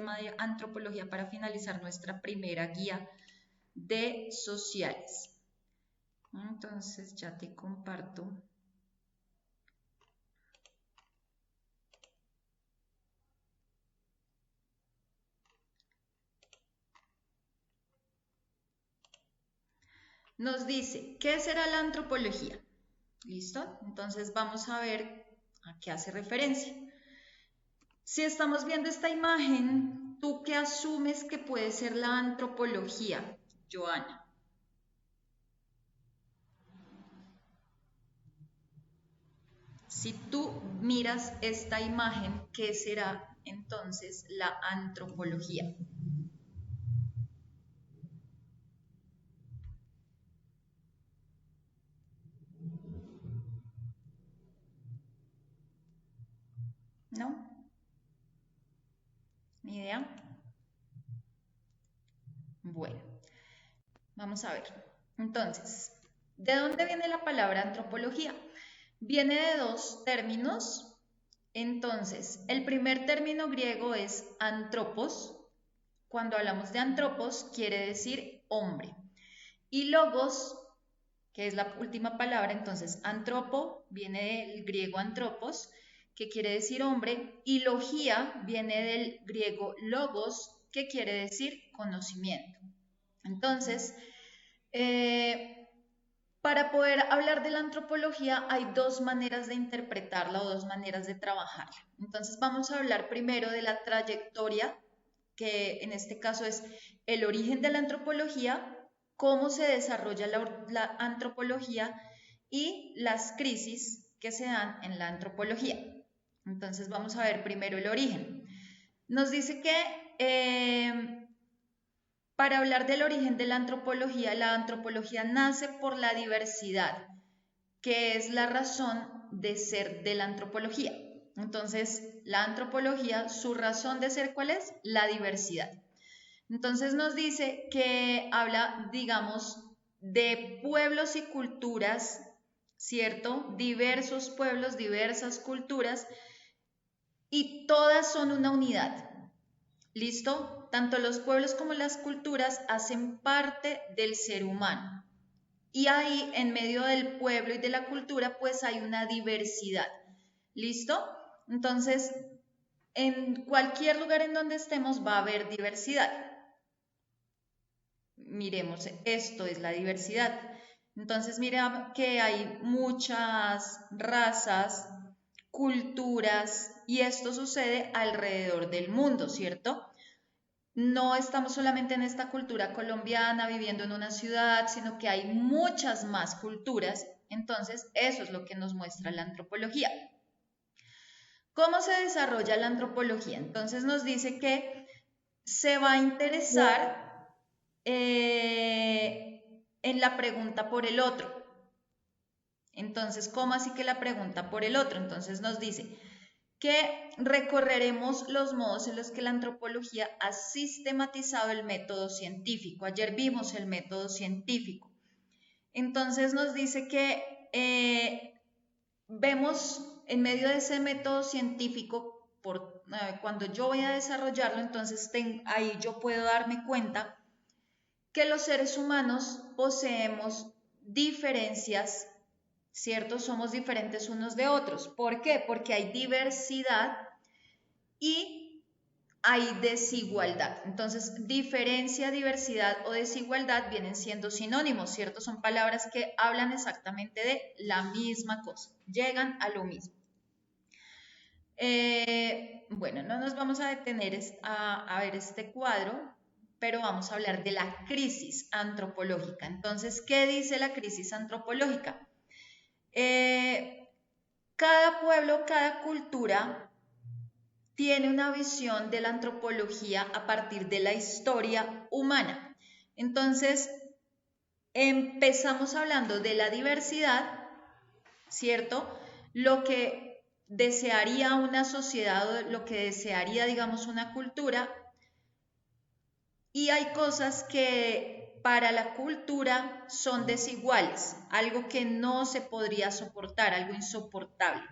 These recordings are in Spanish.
tema de antropología para finalizar nuestra primera guía de sociales. Entonces ya te comparto. Nos dice, ¿qué será la antropología? ¿Listo? Entonces vamos a ver a qué hace referencia. Si estamos viendo esta imagen, ¿tú qué asumes que puede ser la antropología, Joana? Si tú miras esta imagen, ¿qué será entonces la antropología? ¿No? ¿Ni idea? Bueno, vamos a ver. Entonces, ¿de dónde viene la palabra antropología? Viene de dos términos. Entonces, el primer término griego es antropos. Cuando hablamos de antropos, quiere decir hombre. Y logos, que es la última palabra, entonces antropo viene del griego antropos, que quiere decir hombre, y logía viene del griego logos, que quiere decir conocimiento. Entonces, para poder hablar de la antropología hay dos maneras de interpretarla o dos maneras de trabajarla. Entonces vamos a hablar primero de la trayectoria, que en este caso es el origen de la antropología, cómo se desarrolla la antropología y las crisis que se dan en la antropología. Entonces vamos a ver primero el origen. Nos dice que para hablar del origen de la antropología nace por la diversidad, que es la razón de ser de la antropología. Entonces, la antropología, su razón de ser, ¿cuál es? La diversidad. Entonces nos dice que habla, digamos, de pueblos y culturas, ¿cierto? Diversos pueblos, diversas culturas, y todas son una unidad. ¿Listo? Tanto los pueblos como las culturas hacen parte del ser humano. Y ahí, en medio del pueblo y de la cultura, pues hay una diversidad. ¿Listo? Entonces, en cualquier lugar en donde estemos va a haber diversidad. Miremos, esto es la diversidad. Entonces, mira que hay muchas razas, culturas, y esto sucede alrededor del mundo, ¿cierto? No estamos solamente en esta cultura colombiana viviendo en una ciudad, sino que hay muchas más culturas. Entonces, eso es lo que nos muestra la antropología. ¿Cómo se desarrolla la antropología? Entonces nos dice que se va a interesar en la pregunta por el otro. Entonces, ¿cómo así que la pregunta por el otro? Entonces nos dice que recorreremos los modos en los que la antropología ha sistematizado el método científico. Ayer vimos el método científico. Entonces nos dice que vemos en medio de ese método científico, cuando yo voy a desarrollarlo, entonces ahí yo puedo darme cuenta que los seres humanos poseemos diferencias, ¿cierto? Somos diferentes unos de otros. ¿Por qué? Porque hay diversidad y hay desigualdad. Entonces, diferencia, diversidad o desigualdad vienen siendo sinónimos, ¿cierto? Son palabras que hablan exactamente de la misma cosa, llegan a lo mismo. Bueno, no nos vamos a detener a ver este cuadro, pero vamos a hablar de la crisis antropológica. Entonces, ¿qué dice la crisis antropológica? Cada pueblo, cada cultura tiene una visión de la antropología a partir de la historia humana. Entonces, empezamos hablando de la diversidad, ¿cierto? Lo que desearía una sociedad, lo que desearía, digamos, una cultura, y hay cosas que para la cultura son desiguales, algo que no se podría soportar, algo insoportable.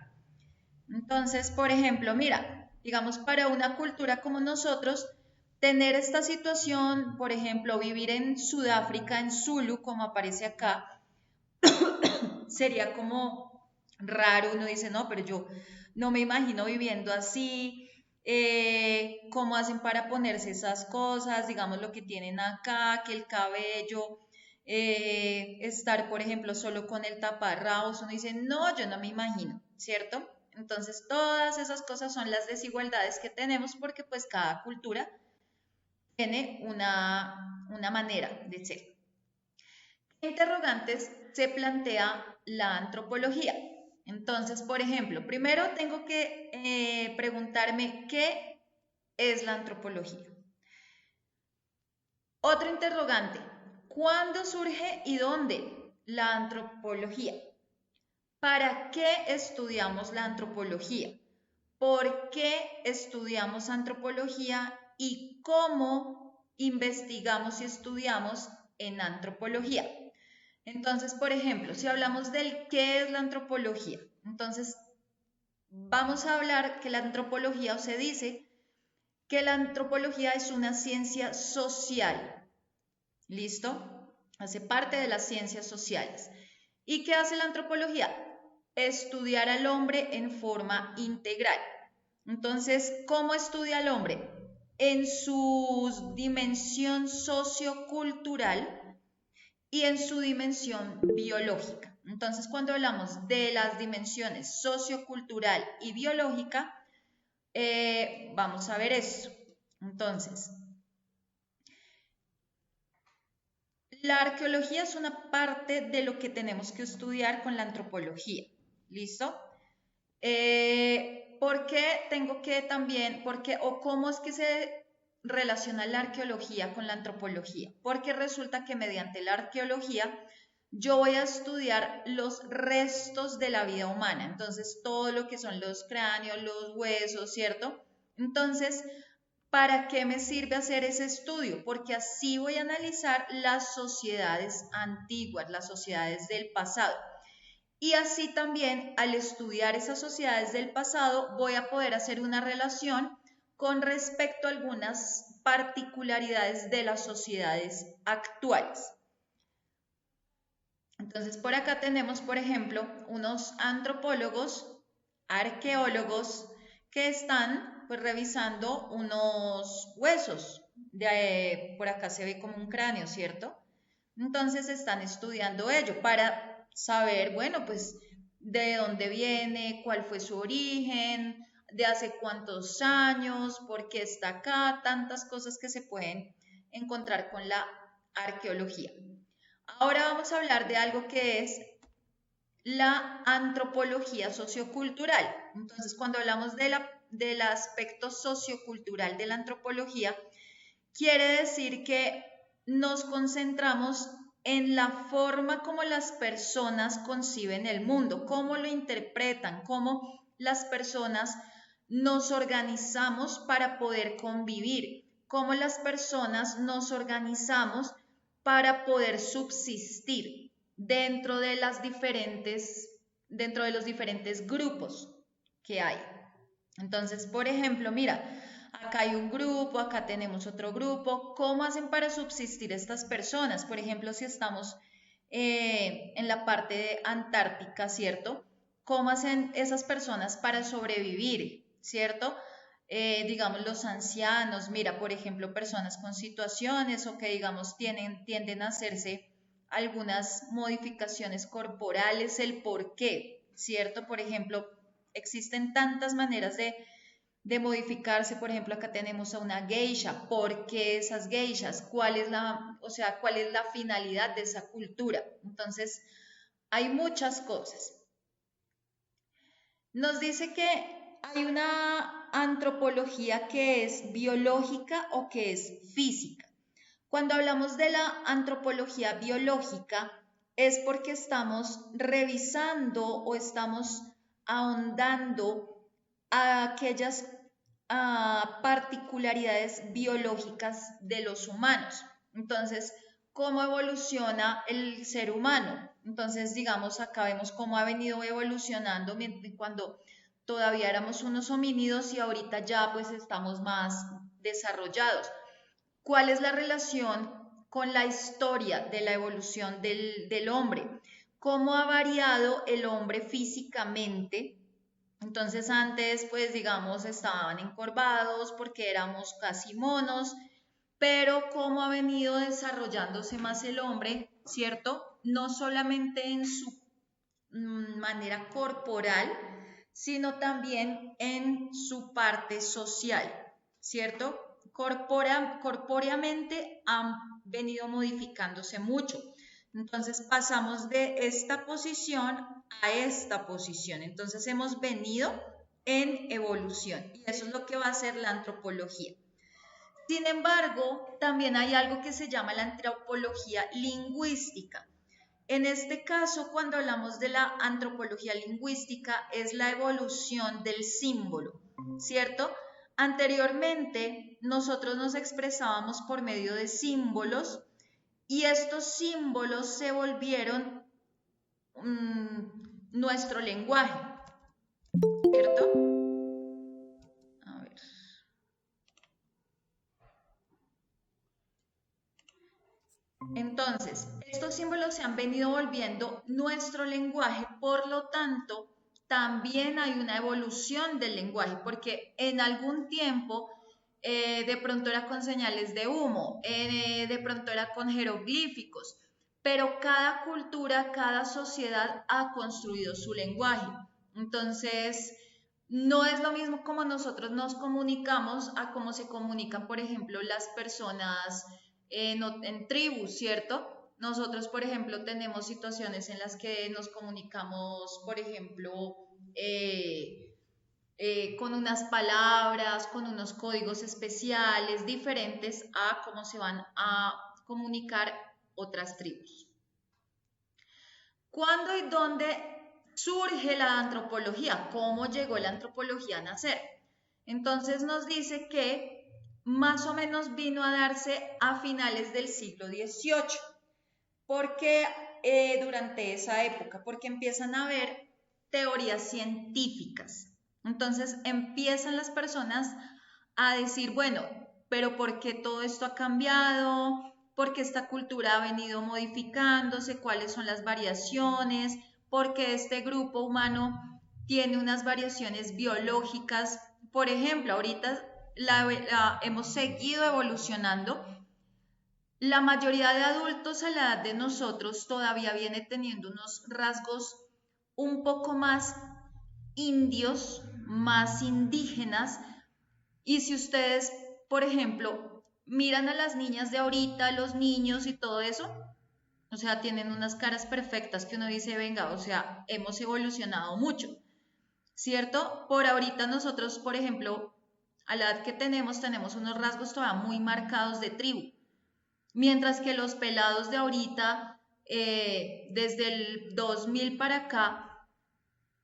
Entonces, por ejemplo, mira, digamos, para una cultura como nosotros, tener esta situación, por ejemplo, vivir en Sudáfrica, en Zulu, como aparece acá, sería como raro. Uno dice, no, pero yo no me imagino viviendo así. ¿Cómo hacen para ponerse esas cosas? Digamos lo que tienen acá, que el cabello, estar, por ejemplo, solo con el taparrabos. Uno dice, no, yo no me imagino, ¿cierto? Entonces, todas esas cosas son las desigualdades que tenemos porque pues cada cultura tiene una manera de ser. ¿Qué interrogantes se plantea la antropología? Entonces, por ejemplo, primero tengo que preguntarme qué es la antropología. Otro interrogante, ¿cuándo surge y dónde la antropología? ¿Para qué estudiamos la antropología? ¿Por qué estudiamos antropología y cómo investigamos y estudiamos en antropología? Entonces, por ejemplo, si hablamos del qué es la antropología, entonces vamos a hablar que la antropología, o se dice que la antropología es una ciencia social. ¿Listo? Hace parte de las ciencias sociales. ¿Y qué hace la antropología? Estudiar al hombre en forma integral. Entonces, ¿cómo estudia al hombre? En su dimensión sociocultural y en su dimensión biológica. Entonces, cuando hablamos de las dimensiones sociocultural y biológica, vamos a ver eso. Entonces, la arqueología es una parte de lo que tenemos que estudiar con la antropología. ¿Listo? ¿Por qué tengo que también, o cómo es que se relaciona la arqueología con la antropología? Porque resulta que mediante la arqueología yo voy a estudiar los restos de la vida humana, entonces todo lo que son los cráneos, los huesos, ¿cierto? Entonces, ¿para qué me sirve hacer ese estudio? Porque así voy a analizar las sociedades antiguas, las sociedades del pasado. Y así también, al estudiar esas sociedades del pasado, voy a poder hacer una relación con respecto a algunas particularidades de las sociedades actuales. Entonces, por acá tenemos, por ejemplo, unos antropólogos, arqueólogos, que están pues revisando unos huesos. Por acá se ve como un cráneo, ¿cierto? Entonces están estudiando ello para saber, bueno, pues de dónde viene, cuál fue su origen, de hace cuántos años, por qué está acá, tantas cosas que se pueden encontrar con la arqueología. Ahora vamos a hablar de algo que es la antropología sociocultural. Entonces, cuando hablamos del aspecto sociocultural de la antropología, quiere decir que nos concentramos en la forma como las personas conciben el mundo, cómo lo interpretan, cómo las personas nos organizamos para poder convivir, cómo las personas nos organizamos para poder subsistir dentro de los diferentes grupos que hay. Entonces, por ejemplo, mira, acá hay un grupo, acá tenemos otro grupo. ¿Cómo hacen para subsistir estas personas? Por ejemplo, si estamos en la parte de Antártica, ¿cierto? ¿Cómo hacen esas personas para sobrevivir, ¿cierto? Digamos los ancianos, mira, por ejemplo, personas con situaciones o que digamos tienden a hacerse algunas modificaciones corporales, el por qué, ¿cierto? Por ejemplo, existen tantas maneras de modificarse. Por ejemplo, acá tenemos a una geisha. ¿Por qué esas geishas? ¿Cuál es cuál es la finalidad de esa cultura? Entonces, hay muchas cosas. Nos dice que hay una antropología que es biológica o que es física. Cuando hablamos de la antropología biológica es porque estamos revisando o estamos ahondando a aquellas particularidades biológicas de los humanos. Entonces, ¿cómo evoluciona el ser humano? Entonces, digamos, acá vemos cómo ha venido evolucionando cuando todavía éramos unos homínidos y ahorita ya pues estamos más desarrollados. ¿cuál es la relación con la historia de la evolución del hombre? ¿Cómo ha variado el hombre físicamente? Entonces antes, pues digamos, estaban encorvados porque éramos casi monos, pero cómo ha venido desarrollándose más el hombre, ¿cierto? No solamente en su manera corporal, sino también en su parte social, ¿cierto? Corpóreamente han venido modificándose mucho. Entonces pasamos de esta posición a esta posición. Entonces hemos venido en evolución y eso es lo que va a hacer la antropología. Sin embargo, también hay algo que se llama la antropología lingüística. En este caso, cuando hablamos de la antropología lingüística, es la evolución del símbolo, ¿cierto? Anteriormente, nosotros nos expresábamos por medio de símbolos y estos símbolos se volvieron nuestro lenguaje, ¿cierto? A ver. Entonces, estos símbolos se han venido volviendo nuestro lenguaje, por lo tanto, también hay una evolución del lenguaje, porque en algún tiempo de pronto era con señales de humo, de pronto era con jeroglíficos, pero cada cultura, cada sociedad ha construido su lenguaje. Entonces, no es lo mismo como nosotros nos comunicamos a cómo se comunican, por ejemplo, las personas en tribus, ¿cierto? Nosotros, por ejemplo, tenemos situaciones en las que nos comunicamos, por ejemplo, con unas palabras, con unos códigos especiales diferentes a cómo se van a comunicar otras tribus. ¿Cuándo y dónde surge la antropología? ¿Cómo llegó la antropología a nacer? Entonces nos dice que más o menos vino a darse a finales del siglo XVIII. ¿Por qué durante esa época? Porque empiezan a haber teorías científicas. Entonces empiezan las personas a decir, bueno, pero ¿por qué todo esto ha cambiado? ¿Por qué esta cultura ha venido modificándose? ¿Cuáles son las variaciones? ¿Por qué este grupo humano tiene unas variaciones biológicas? Por ejemplo, ahorita hemos seguido evolucionando. La mayoría de adultos a la edad de nosotros todavía viene teniendo unos rasgos un poco más indios, más indígenas. Y si ustedes, por ejemplo, miran a las niñas de ahorita, los niños y todo eso, o sea, tienen unas caras perfectas que uno dice, venga, o sea, hemos evolucionado mucho, ¿cierto? Por ahorita nosotros, por ejemplo, a la edad que tenemos unos rasgos todavía muy marcados de tribu. Mientras que los pelados de ahorita, desde el 2000 para acá,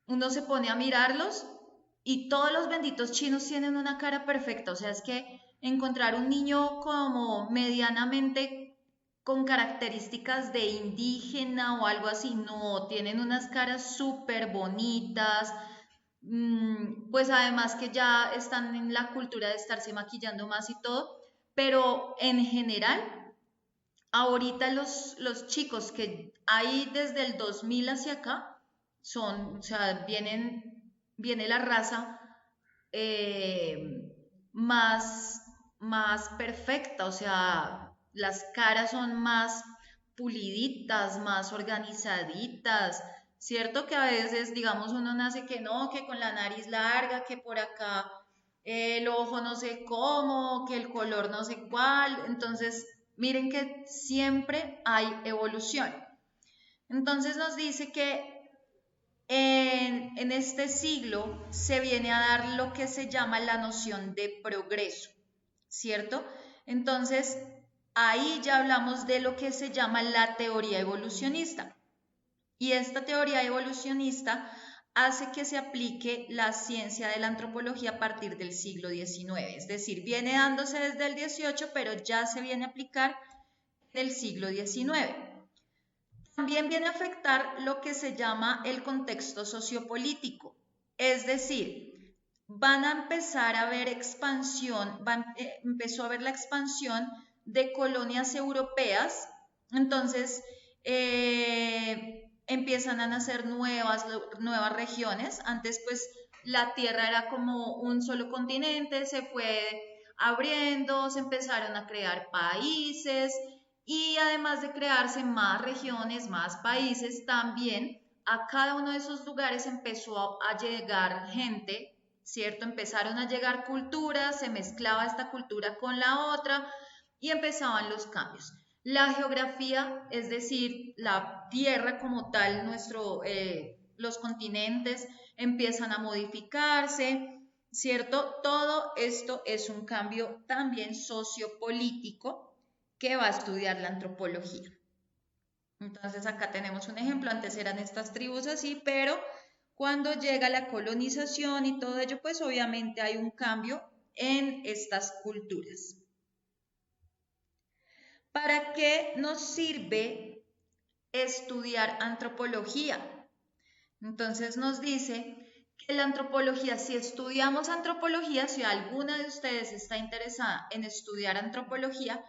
uno se pone a mirarlos y todos los benditos chinos tienen una cara perfecta. O sea, es que encontrar un niño como medianamente con características de indígena o algo así, no, tienen unas caras súper bonitas. Pues además que ya están en la cultura de estarse maquillando más y todo, pero en general ahorita los chicos que hay desde el 2000 hacia acá son, o sea, viene la raza más, más perfecta, o sea, las caras son más puliditas, más organizaditas, ¿cierto? Que a veces, digamos, uno nace que no, que con la nariz larga, que por acá el ojo no sé cómo, que el color no sé cuál, entonces miren que siempre hay evolución. Entonces nos dice que en este siglo se viene a dar lo que se llama la noción de progreso, ¿cierto? Entonces, ahí ya hablamos de lo que se llama la teoría evolucionista. Y esta teoría evolucionista hace que se aplique la ciencia de la antropología a partir del siglo XIX, es decir, viene dándose desde el XVIII, pero ya se viene a aplicar en el siglo XIX. También viene a afectar lo que se llama el contexto sociopolítico, es decir, van a empezar a ver expansión, empezó a ver la expansión de colonias europeas, entonces empiezan a nacer nuevas regiones. Antes pues la Tierra era como un solo continente, se fue abriendo, se empezaron a crear países y además de crearse más regiones, más países, también a cada uno de esos lugares empezó a llegar gente, ¿cierto? Empezaron a llegar culturas, se mezclaba esta cultura con la otra y empezaban los cambios. La geografía, es decir, la tierra como tal, los continentes empiezan a modificarse, ¿cierto? Todo esto es un cambio también sociopolítico que va a estudiar la antropología. Entonces acá tenemos un ejemplo, antes eran estas tribus así, pero cuando llega la colonización y todo ello, pues obviamente hay un cambio en estas culturas. ¿Para qué nos sirve estudiar antropología? Entonces nos dice que la antropología, si estudiamos antropología, si alguna de ustedes está interesada en estudiar antropología,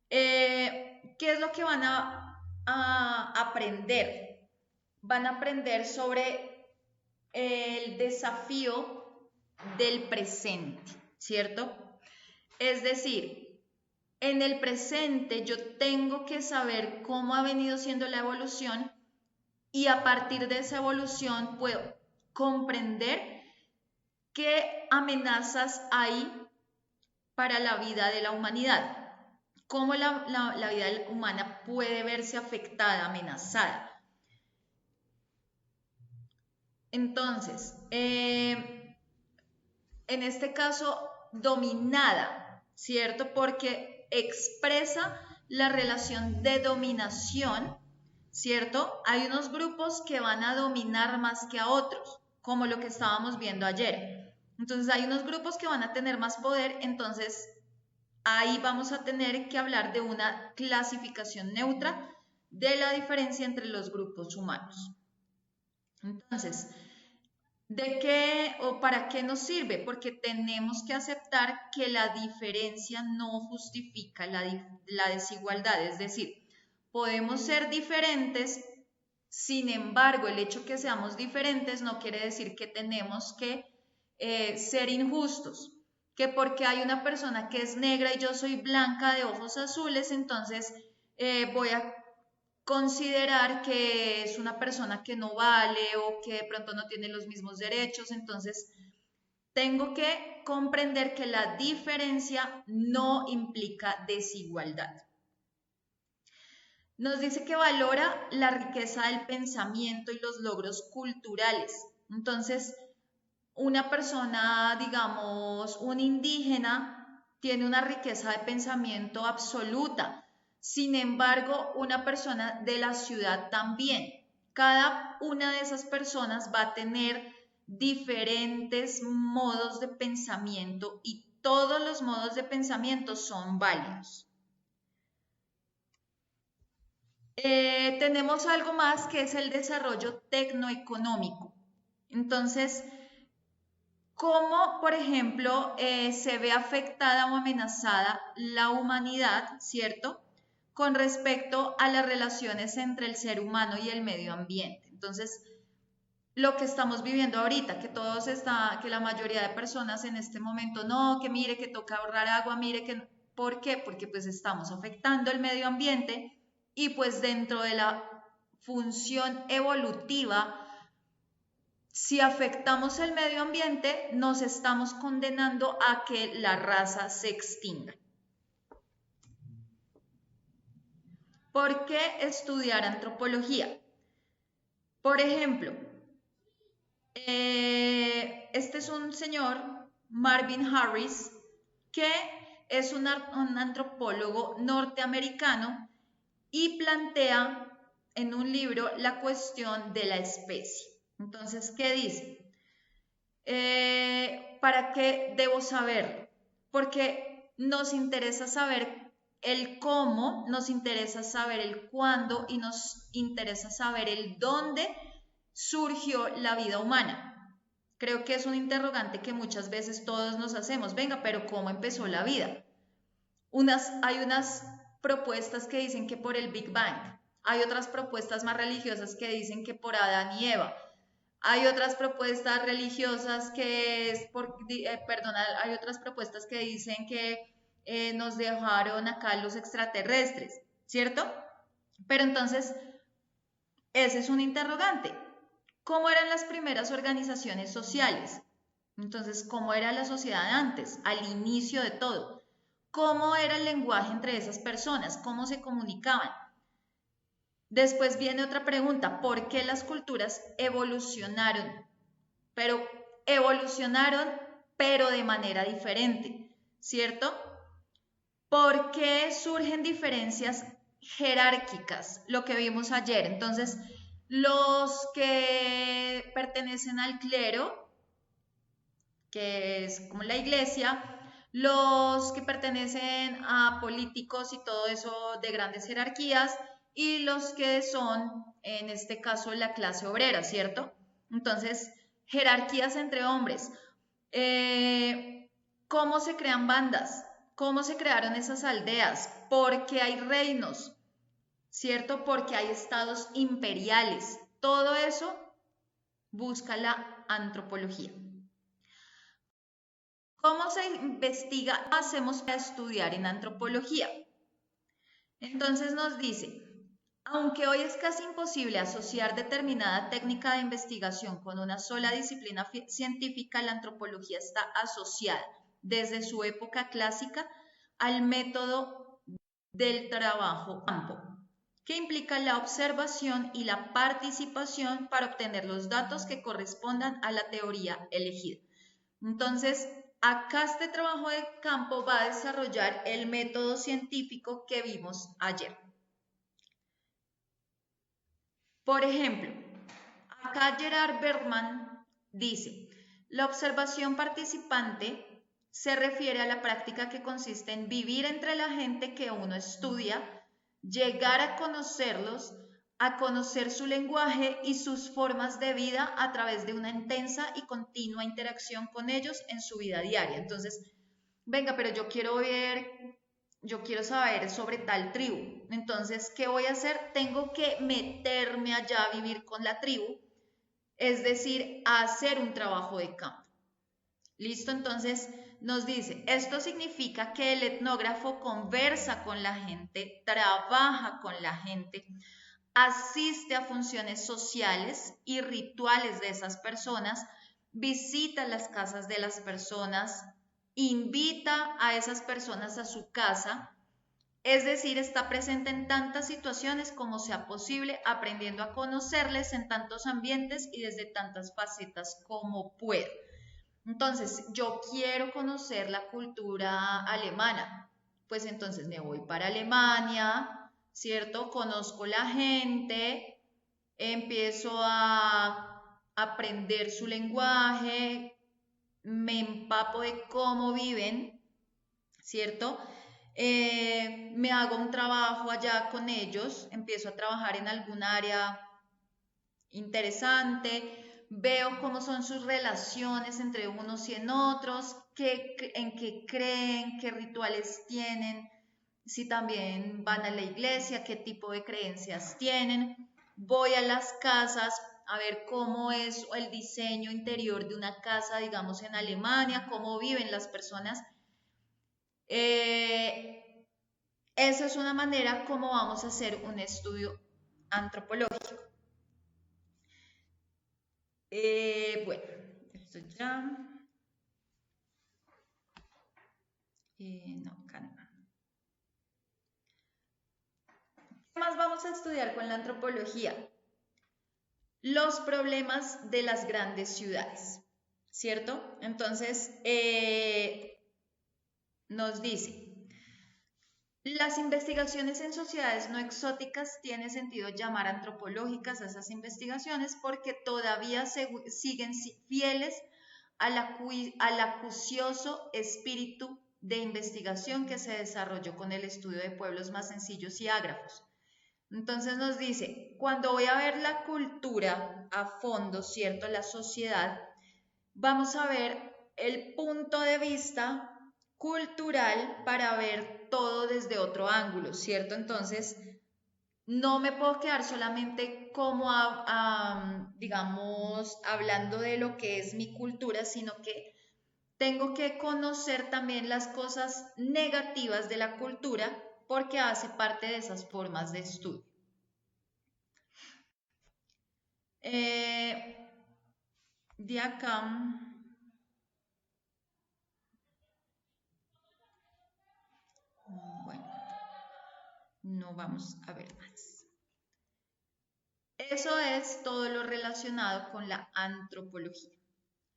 ¿qué es lo que van a aprender? Van a aprender sobre el desafío del presente, ¿cierto? Es decir, en el presente yo tengo que saber cómo ha venido siendo la evolución y a partir de esa evolución puedo comprender qué amenazas hay para la vida de la humanidad, cómo la vida humana puede verse afectada, amenazada. Entonces, en este caso, dominada, ¿cierto? Porque expresa la relación de dominación, ¿cierto? Hay unos grupos que van a dominar más que a otros, como lo que estábamos viendo ayer. Entonces hay unos grupos que van a tener más poder, entonces ahí vamos a tener que hablar de una clasificación neutra de la diferencia entre los grupos humanos. Entonces, ¿de qué o para qué nos sirve? Porque tenemos que aceptar que la diferencia no justifica la desigualdad, es decir, podemos ser diferentes, sin embargo, el hecho que seamos diferentes no quiere decir que tenemos que ser injustos, que porque hay una persona que es negra y yo soy blanca de ojos azules, entonces voy a considerar que es una persona que no vale o que de pronto no tiene los mismos derechos, entonces tengo que comprender que la diferencia no implica desigualdad. Nos dice que valora la riqueza del pensamiento y los logros culturales. Entonces, una persona, digamos, un indígena, tiene una riqueza de pensamiento absoluta. Sin embargo, una persona de la ciudad también. Cada una de esas personas va a tener diferentes modos de pensamiento y todos los modos de pensamiento son válidos. Tenemos algo más que es el desarrollo tecnoeconómico. Entonces, ¿cómo, por ejemplo, se ve afectada o amenazada la humanidad, ¿cierto? Con respecto a las relaciones entre el ser humano y el medio ambiente. Entonces, lo que estamos viviendo ahorita, que la mayoría de personas en este momento, no, que mire, que toca ahorrar agua, mire que, ¿por qué? Porque pues estamos afectando el medio ambiente y pues dentro de la función evolutiva, si afectamos el medio ambiente, nos estamos condenando a que la raza se extinga. ¿Por qué estudiar antropología? Por ejemplo, este es un señor, Marvin Harris, que es un antropólogo norteamericano y plantea en un libro la cuestión de la especie. Entonces, ¿qué dice? ¿Para qué debo saberlo? Porque nos interesa saber el cómo, nos interesa saber el cuándo y nos interesa saber el dónde surgió la vida humana. Creo que es un interrogante que muchas veces todos nos hacemos. Venga, pero ¿cómo empezó la vida? hay unas propuestas que dicen que por el Big Bang, hay otras propuestas más religiosas que dicen que por Adán y Eva, hay otras propuestas religiosas que es por, hay otras propuestas que dicen que nos dejaron acá los extraterrestres, ¿cierto? Pero entonces, ese es un interrogante. ¿Cómo eran las primeras organizaciones sociales? Entonces, ¿cómo era la sociedad antes, al inicio de todo? ¿Cómo era el lenguaje entre esas personas? ¿Cómo se comunicaban? Después viene otra pregunta, ¿por qué las culturas evolucionaron? Pero evolucionaron, pero de manera diferente, ¿cierto? ¿Por qué surgen diferencias jerárquicas? Lo que vimos ayer. Entonces, los que pertenecen al clero, que es como la iglesia, los que pertenecen a políticos y todo eso de grandes jerarquías, y los que son, en este caso, la clase obrera, ¿cierto? Entonces, jerarquías entre hombres. ¿Cómo se crean bandas? ¿Cómo se crearon esas aldeas? ¿Por qué hay reinos? ¿Cierto? Porque hay estados imperiales. Todo eso busca la antropología. ¿Cómo se investiga? Hacemos para estudiar en antropología. Entonces nos dice, aunque hoy es casi imposible asociar determinada técnica de investigación con una sola disciplina científica, la antropología está asociada desde su época clásica al método del trabajo campo, que implica la observación y la participación para obtener los datos que correspondan a la teoría elegida. Entonces, acá este trabajo de campo va a desarrollar el método científico que vimos ayer. Por ejemplo, acá Gerard Bergman dice, la observación participante se refiere a la práctica que consiste en vivir entre la gente que uno estudia, llegar a conocerlos, a conocer su lenguaje y sus formas de vida a través de una intensa y continua interacción con ellos en su vida diaria. Entonces, venga, pero yo quiero saber sobre tal tribu. Entonces, ¿qué voy a hacer? Tengo que meterme allá a vivir con la tribu, es decir, a hacer un trabajo de campo. ¿Listo? Entonces nos dice, esto significa que el etnógrafo conversa con la gente, trabaja con la gente, asiste a funciones sociales y rituales de esas personas, visita las casas de las personas, invita a esas personas a su casa, es decir, está presente en tantas situaciones como sea posible, aprendiendo a conocerles en tantos ambientes y desde tantas facetas como pueda. Entonces, yo quiero conocer la cultura alemana, pues entonces me voy para Alemania, ¿cierto? Conozco la gente, empiezo a aprender su lenguaje, me empapo de cómo viven, ¿cierto? Me hago un trabajo allá con ellos, empiezo a trabajar en algún área interesante, veo cómo son sus relaciones entre unos y en otros, en qué creen, qué rituales tienen, si también van a la iglesia, qué tipo de creencias tienen. Voy a las casas a ver cómo es el diseño interior de una casa, digamos, en Alemania, cómo viven las personas. Esa es una manera como vamos a hacer un estudio antropológico. Bueno, esto ya. No, acá no. ¿Qué más vamos a estudiar con la antropología? Los problemas de las grandes ciudades, ¿cierto? Entonces, nos dice, las investigaciones en sociedades no exóticas tiene sentido llamar antropológicas a esas investigaciones porque todavía siguen fieles al acucioso espíritu de investigación que se desarrolló con el estudio de pueblos más sencillos y ágrafos. Entonces nos dice, cuando voy a ver la cultura a fondo, ¿cierto? La sociedad, vamos a ver el punto de vista cultural para ver todo desde otro ángulo, ¿cierto? Entonces, no me puedo quedar solamente como, digamos, hablando de lo que es mi cultura, sino que tengo que conocer también las cosas negativas de la cultura porque hace parte de esas formas de estudio. De acá, bueno, no vamos a ver más. Eso es todo lo relacionado con la antropología.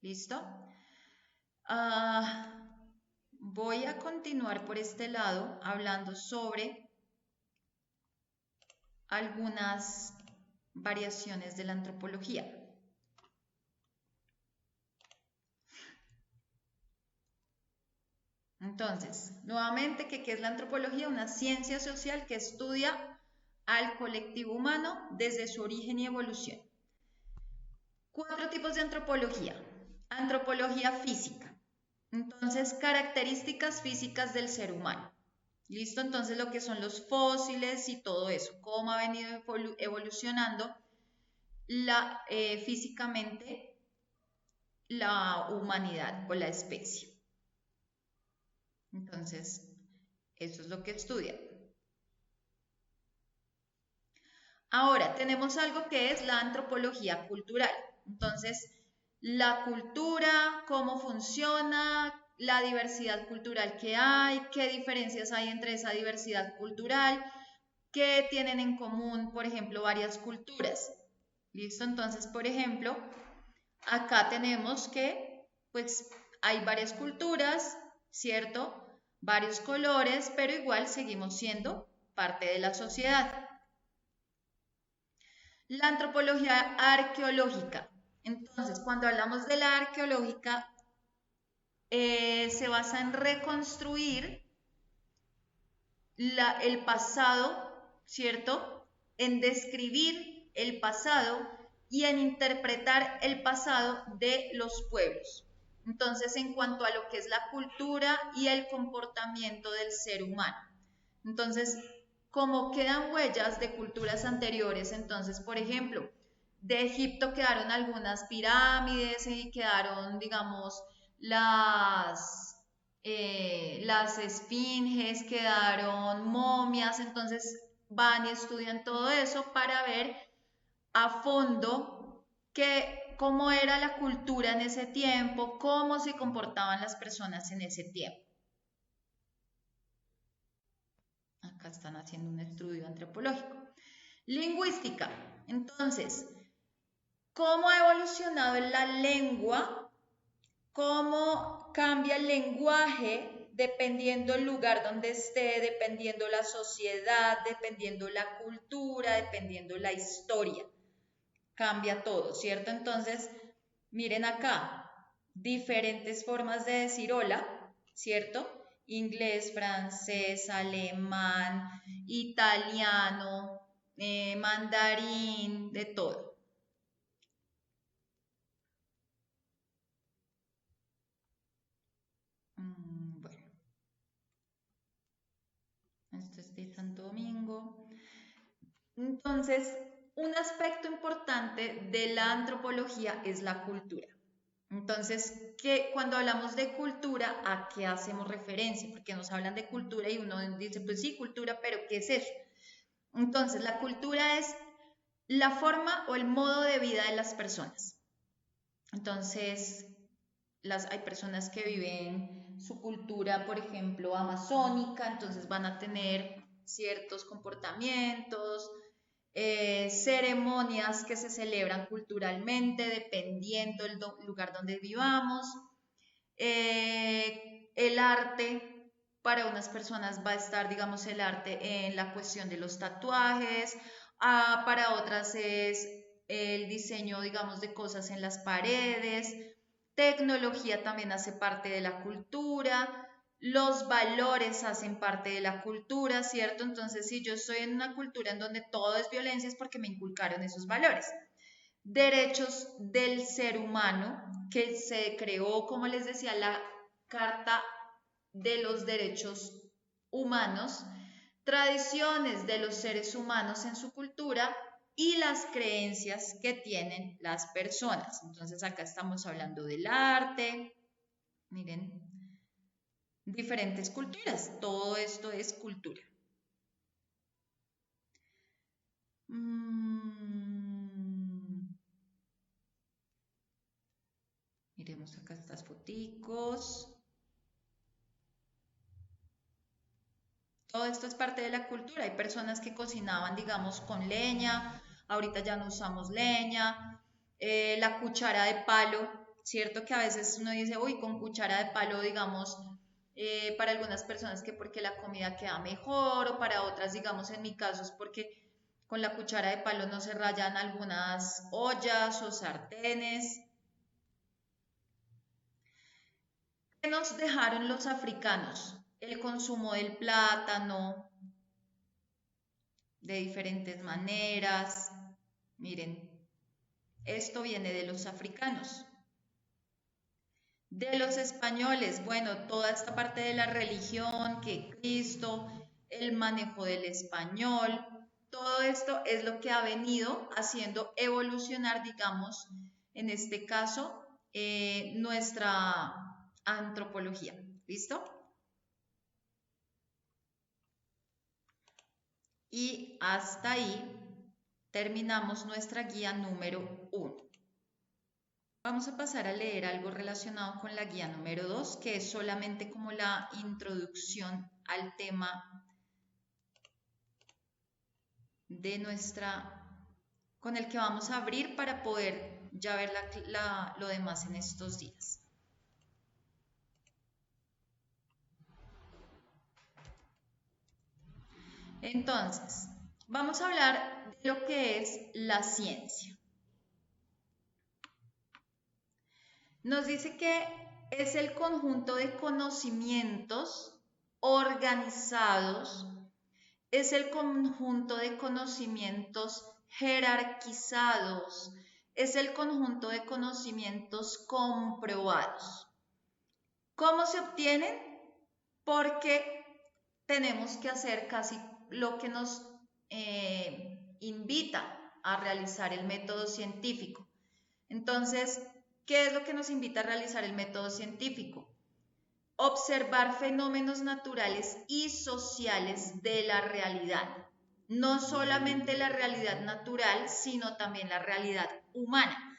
¿Listo? Voy a continuar por este lado hablando sobre algunas variaciones de la antropología. Entonces, nuevamente, ¿qué es la antropología? Una ciencia social que estudia al colectivo humano desde su origen y evolución. 4 tipos de antropología. Antropología física. Entonces, características físicas del ser humano. ¿Listo? Entonces, lo que son los fósiles y todo eso, cómo ha venido evolucionando físicamente la humanidad o la especie. Entonces, eso es lo que estudia. Ahora, tenemos algo que es la antropología cultural. Entonces, la cultura, cómo funciona, la diversidad cultural que hay, qué diferencias hay entre esa diversidad cultural, qué tienen en común, por ejemplo, varias culturas. ¿Listo? Entonces, por ejemplo, acá tenemos que, pues, hay varias culturas, ¿cierto? Varios colores, pero igual seguimos siendo parte de la sociedad. La antropología arqueológica. Entonces, cuando hablamos de la arqueológica, se basa en reconstruir el pasado, ¿cierto? En describir el pasado y en interpretar el pasado de los pueblos. Entonces, en cuanto a lo que es la cultura y el comportamiento del ser humano. Entonces, como quedan huellas de culturas anteriores, entonces, por ejemplo, de Egipto quedaron algunas pirámides y quedaron, digamos, las esfinges, quedaron momias, entonces van y estudian todo eso para ver a fondo cómo era la cultura en ese tiempo, cómo se comportaban las personas en ese tiempo. Acá están haciendo un estudio antropológico. Lingüística. Entonces, ¿cómo ha evolucionado la lengua? ¿Cómo cambia el lenguaje dependiendo el lugar donde esté, dependiendo la sociedad, dependiendo la cultura, dependiendo la historia? Cambia todo, ¿cierto? Entonces, miren acá, diferentes formas de decir hola, ¿cierto? Inglés, francés, alemán, italiano, mandarín, de todo. Bueno, esto es de Santo Domingo. Entonces, un aspecto importante de la antropología es la cultura. Entonces, cuando hablamos de cultura, ¿a qué hacemos referencia? Porque nos hablan de cultura y uno dice, pues sí, cultura, pero ¿qué es eso? Entonces, la cultura es la forma o el modo de vida de las personas. Entonces, hay personas que viven su cultura, por ejemplo, amazónica, entonces van a tener ciertos comportamientos, ceremonias que se celebran culturalmente dependiendo del lugar donde vivamos. El arte, para unas personas va a estar, digamos, el arte en la cuestión de los tatuajes, para otras es el diseño, digamos, de cosas en las paredes. Tecnología también hace parte de la cultura. Los valores hacen parte de la cultura, ¿cierto? Entonces, si yo estoy en una cultura en donde todo es violencia, es porque me inculcaron esos valores. Derechos del ser humano, que se creó, como les decía, la Carta de los Derechos humanos, tradiciones de los seres humanos en su cultura y las creencias que tienen las personas. Entonces acá estamos hablando del arte, miren, diferentes culturas, todo esto es cultura. Miremos acá estas foticos. Todo esto es parte de la cultura. Hay personas que cocinaban, digamos, con leña, ahorita ya no usamos leña. La cuchara de palo, cierto que a veces uno dice, uy, con cuchara de palo, digamos, para algunas personas que porque la comida queda mejor, o para otras, digamos, en mi caso es porque con la cuchara de palo no se rayan algunas ollas o sartenes. ¿Qué nos dejaron los africanos? El consumo del plátano de diferentes maneras. Miren, esto viene de los africanos. De los españoles, bueno, toda esta parte de la religión, que Cristo, el manejo del español, todo esto es lo que ha venido haciendo evolucionar, digamos, en este caso, nuestra antropología. ¿Listo? Y hasta ahí terminamos nuestra guía número 1. Vamos a pasar a leer algo relacionado con la guía número 2, que es solamente como la introducción al tema de con el que vamos a abrir para poder ya ver lo demás en estos días. Entonces, vamos a hablar de lo que es la ciencia. Nos dice que es el conjunto de conocimientos organizados, es el conjunto de conocimientos jerarquizados, es el conjunto de conocimientos comprobados. ¿Cómo se obtienen? Porque tenemos que hacer casi lo que nos invita a realizar el método científico. Entonces, ¿qué es lo que nos invita a realizar el método científico? Observar fenómenos naturales y sociales de la realidad. No solamente la realidad natural, sino también la realidad humana.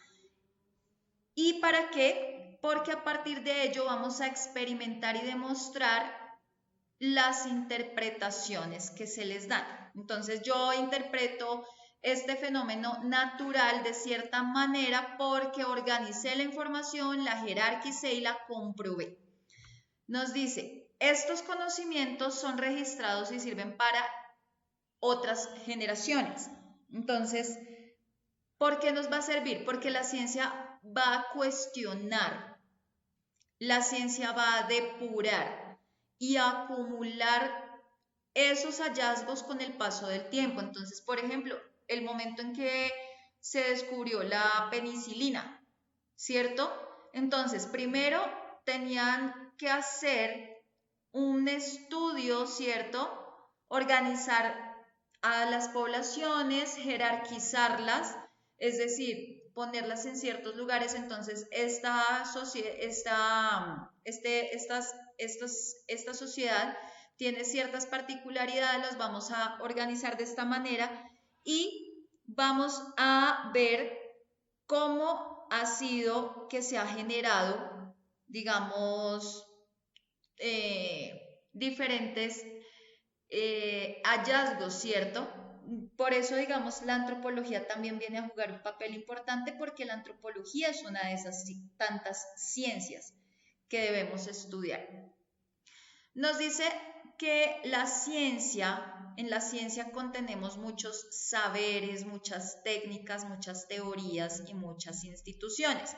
¿Y para qué? Porque a partir de ello vamos a experimentar y demostrar las interpretaciones que se les dan. Entonces yo interpreto este fenómeno natural de cierta manera porque organicé la información, la jerarquicé y la comprobé. Nos dice, estos conocimientos son registrados y sirven para otras generaciones. Entonces, ¿por qué nos va a servir? Porque la ciencia va a cuestionar, la ciencia va a depurar y a acumular esos hallazgos con el paso del tiempo. Entonces, por ejemplo, el momento en que se descubrió la penicilina, ¿cierto? Entonces, primero tenían que hacer un estudio, ¿cierto? Organizar a las poblaciones, jerarquizarlas, es decir, ponerlas en ciertos lugares. Entonces, esta sociedad tiene ciertas particularidades, las vamos a organizar de esta manera y vamos a ver cómo ha sido que se ha generado, digamos, diferentes hallazgos, ¿cierto? Por eso, digamos, la antropología también viene a jugar un papel importante porque la antropología es una de esas tantas ciencias que debemos estudiar. Nos dice que en la ciencia contenemos muchos saberes, muchas técnicas, muchas teorías y muchas instituciones.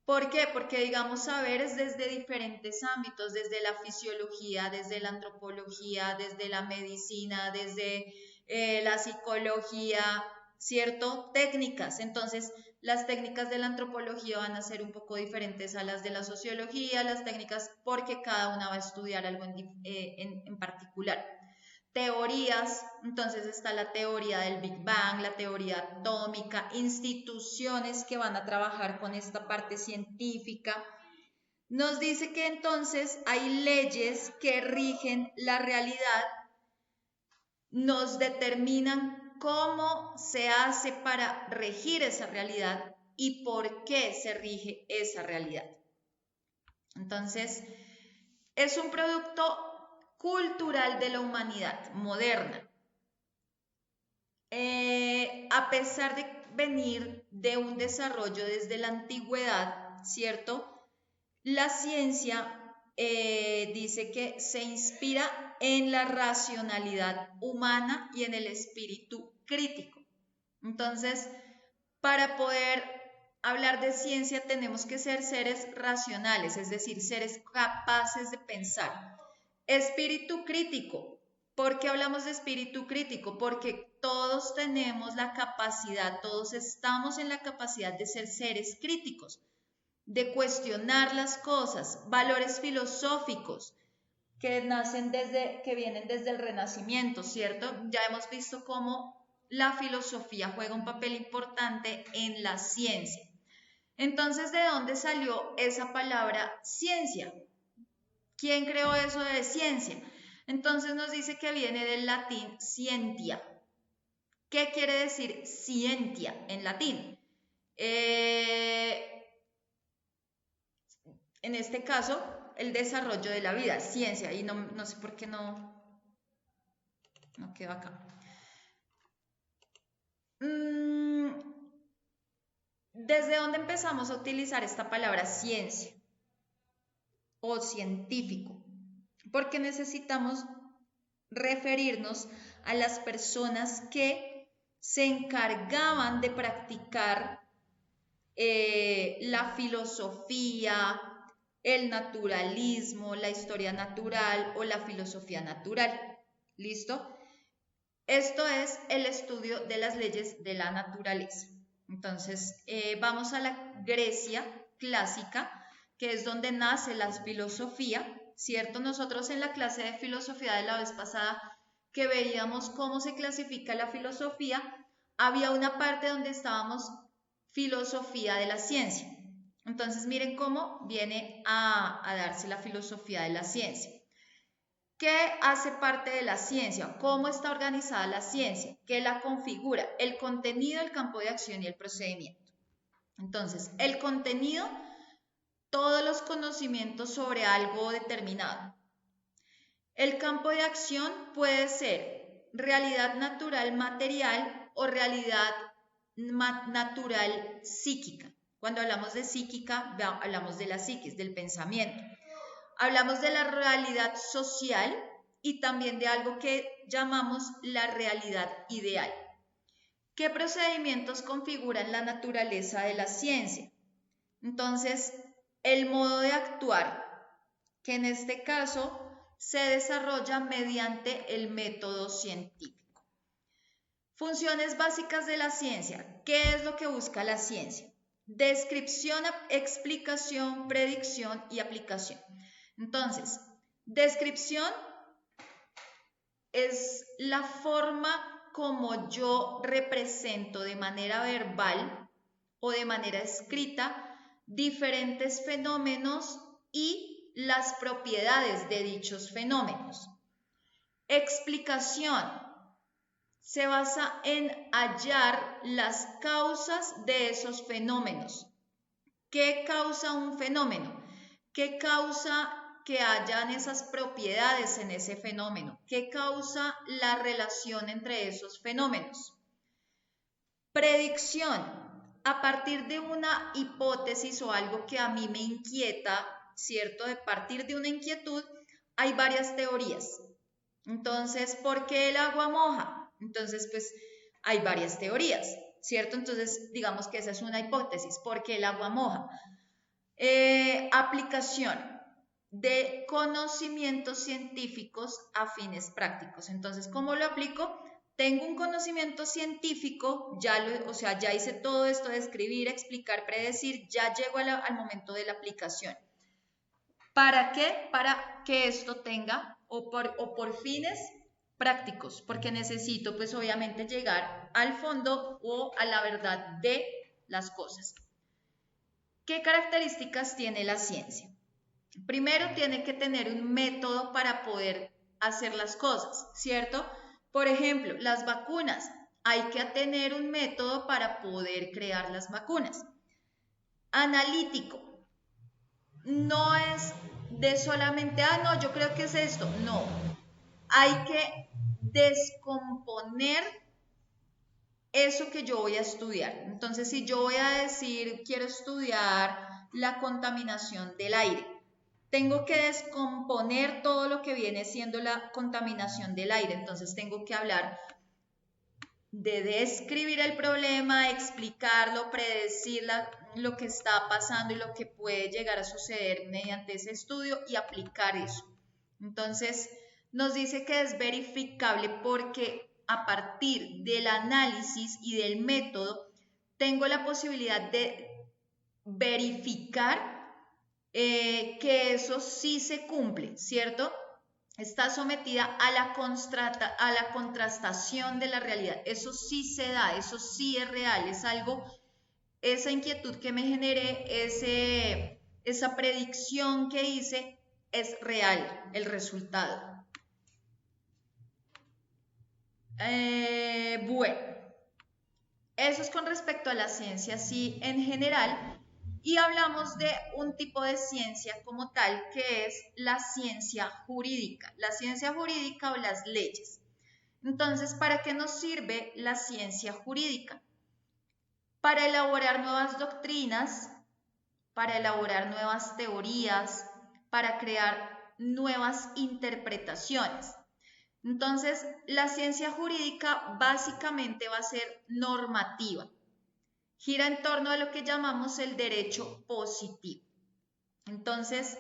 ¿Por qué? Porque digamos saberes desde diferentes ámbitos, desde la fisiología, desde la antropología, desde la medicina, desde la psicología, ¿cierto? Técnicas. Entonces, las técnicas de la antropología van a ser un poco diferentes a las de la sociología, las técnicas, porque cada una va a estudiar algo en particular. Teorías, entonces está la teoría del Big Bang, la teoría atómica, instituciones que van a trabajar con esta parte científica. Nos dice que entonces hay leyes que rigen la realidad, nos determinan cómo se hace para regir esa realidad y por qué se rige esa realidad. Entonces, es un producto cultural de la humanidad moderna. A pesar de venir de un desarrollo desde la antigüedad, ¿cierto? La ciencia dice que se inspira en la racionalidad humana y en el espíritu crítico. Entonces, para poder hablar de ciencia tenemos que ser seres racionales, es decir, seres capaces de pensar. Espíritu crítico. ¿Por qué hablamos de espíritu crítico? Porque todos tenemos la capacidad, todos estamos en la capacidad de ser seres críticos, de cuestionar las cosas, valores filosóficos que vienen desde el Renacimiento, ¿cierto? Ya hemos visto cómo la filosofía juega un papel importante en la ciencia. Entonces, ¿de dónde salió esa palabra ciencia? ¿Quién creó eso de ciencia? Entonces nos dice que viene del latín scientia. ¿Qué quiere decir scientia en latín? En este caso, el desarrollo de la vida, ciencia, y no sé por qué no quedó acá. ¿Desde dónde empezamos a utilizar esta palabra ciencia o científico? Porque necesitamos referirnos a las personas que se encargaban de practicar la filosofía, el naturalismo, la historia natural o la filosofía natural. ¿Listo? Esto es el estudio de las leyes de la naturaleza. Entonces, vamos a la Grecia clásica, que es donde nace la filosofía, ¿cierto? Nosotros en la clase de filosofía de la vez pasada que veíamos cómo se clasifica la filosofía, había una parte donde estábamos filosofía de la ciencia. Entonces, miren cómo viene a darse la filosofía de la ciencia. ¿Qué hace parte de la ciencia? ¿Cómo está organizada la ciencia? ¿Qué la configura? El contenido, el campo de acción y el procedimiento. Entonces, el contenido, todos los conocimientos sobre algo determinado. El campo de acción puede ser realidad natural material o realidad natural psíquica. Cuando hablamos de psíquica, hablamos de la psiquis, del pensamiento. Hablamos de la realidad social y también de algo que llamamos la realidad ideal. ¿Qué procedimientos configuran la naturaleza de la ciencia? Entonces, el modo de actuar, que en este caso se desarrolla mediante el método científico. Funciones básicas de la ciencia. ¿Qué es lo que busca la ciencia? Descripción, explicación, predicción y aplicación. Entonces, descripción es la forma como yo represento de manera verbal o de manera escrita diferentes fenómenos y las propiedades de dichos fenómenos. Explicación se basa en hallar las causas de esos fenómenos. ¿Qué causa un fenómeno? ¿Qué causa que hayan esas propiedades en ese fenómeno? ¿Qué causa la relación entre esos fenómenos? Predicción. A partir de una hipótesis o algo que a mí me inquieta, ¿cierto? De partir de una inquietud, hay varias teorías. Entonces, ¿por qué el agua moja? Entonces, pues hay varias teorías, ¿cierto? Entonces, digamos que esa es una hipótesis, ¿por qué el agua moja? Aplicación de conocimientos científicos a fines prácticos. Entonces, ¿cómo lo aplico? tengo un conocimiento científico, o sea, ya hice todo esto de escribir, explicar, predecir, ya llego al momento de la aplicación. ¿Para qué? Para que esto tenga o por fines prácticos, porque necesito pues obviamente llegar al fondo o a la verdad de las cosas. ¿Qué características tiene la ciencia? Primero, tiene que tener un método para poder hacer las cosas, ¿cierto? Por ejemplo, las vacunas. Hay que tener un método para poder crear las vacunas. Analítico. No es de solamente, no, yo creo que es esto. No. Hay que descomponer eso que yo voy a estudiar. Entonces, si yo voy a decir, quiero estudiar la contaminación del aire, tengo que descomponer todo lo que viene siendo la contaminación del aire. Entonces, tengo que hablar de describir el problema, explicarlo, predecir lo que está pasando y lo que puede llegar a suceder mediante ese estudio y aplicar eso. Entonces, nos dice que es verificable porque a partir del análisis y del método, tengo la posibilidad de verificar que eso sí se cumple, ¿cierto? Está sometida a la contrastación de la realidad. Eso sí se da, eso sí es real, es algo, esa inquietud que me generé, esa predicción que hice, es real el resultado. Bueno, eso es con respecto a la ciencia, sí, en general. Y hablamos de un tipo de ciencia como tal, que es la ciencia jurídica o las leyes. Entonces, ¿para qué nos sirve la ciencia jurídica? Para elaborar nuevas doctrinas, para elaborar nuevas teorías, para crear nuevas interpretaciones. Entonces, la ciencia jurídica básicamente va a ser normativa. Gira en torno a lo que llamamos el derecho positivo. Entonces,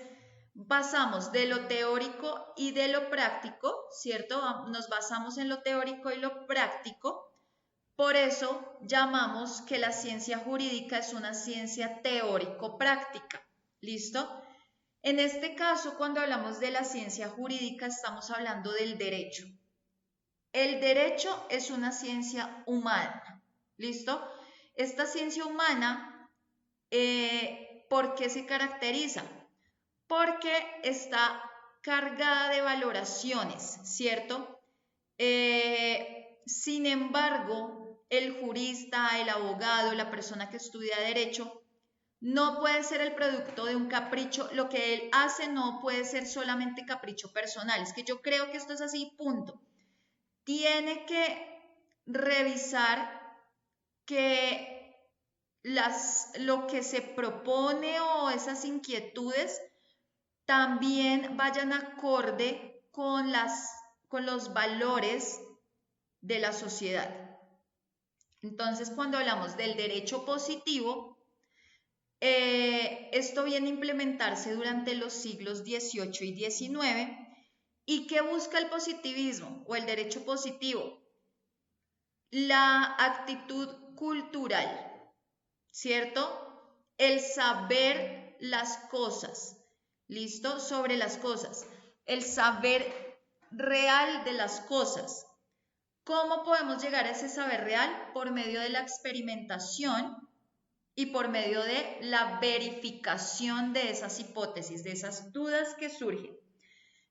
pasamos de lo teórico y de lo práctico, ¿cierto? Nos basamos en lo teórico y lo práctico. Por eso llamamos que la ciencia jurídica es una ciencia teórico-práctica. ¿Listo? En este caso, cuando hablamos de la ciencia jurídica, estamos hablando del derecho. El derecho es una ciencia humana. ¿Listo? Esta ciencia humana, ¿por qué se caracteriza? Porque está cargada de valoraciones, ¿cierto? Sin embargo, el jurista, el abogado, la persona que estudia derecho, no puede ser el producto de un capricho. Lo que él hace no puede ser solamente capricho personal. Es que yo creo que esto es así, punto. Tiene que revisar que lo que se propone o esas inquietudes también vayan acorde con los valores de la sociedad. Entonces, cuando hablamos del derecho positivo, esto viene a implementarse durante los siglos XVIII y XIX. ¿Y qué busca el positivismo o el derecho positivo? La actitud cultural, ¿cierto? El saber las cosas, ¿listo? Sobre las cosas, el saber real de las cosas. ¿Cómo podemos llegar a ese saber real? Por medio de la experimentación y por medio de la verificación de esas hipótesis, de esas dudas que surgen.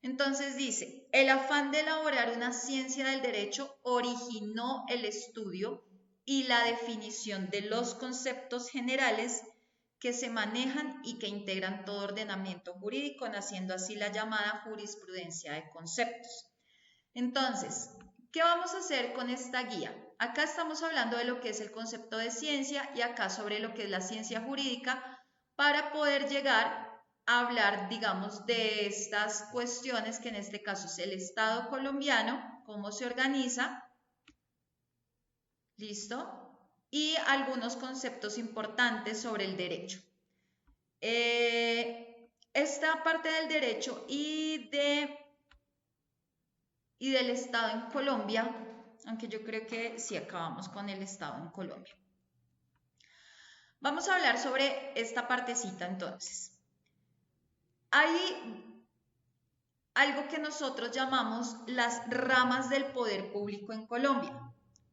Entonces dice, el afán de elaborar una ciencia del derecho originó el estudio y la definición de los conceptos generales que se manejan y que integran todo ordenamiento jurídico, naciendo así la llamada jurisprudencia de conceptos. Entonces, ¿qué vamos a hacer con esta guía? Acá estamos hablando de lo que es el concepto de ciencia y acá sobre lo que es la ciencia jurídica para poder llegar a hablar, digamos, de estas cuestiones que en este caso es el Estado colombiano, cómo se organiza, ¿listo? Y algunos conceptos importantes sobre el derecho. Esta parte del derecho y del Estado en Colombia aunque yo creo que sí acabamos con el Estado en Colombia. Vamos a hablar sobre esta partecita entonces. Hay algo que nosotros llamamos las ramas del poder público en Colombia.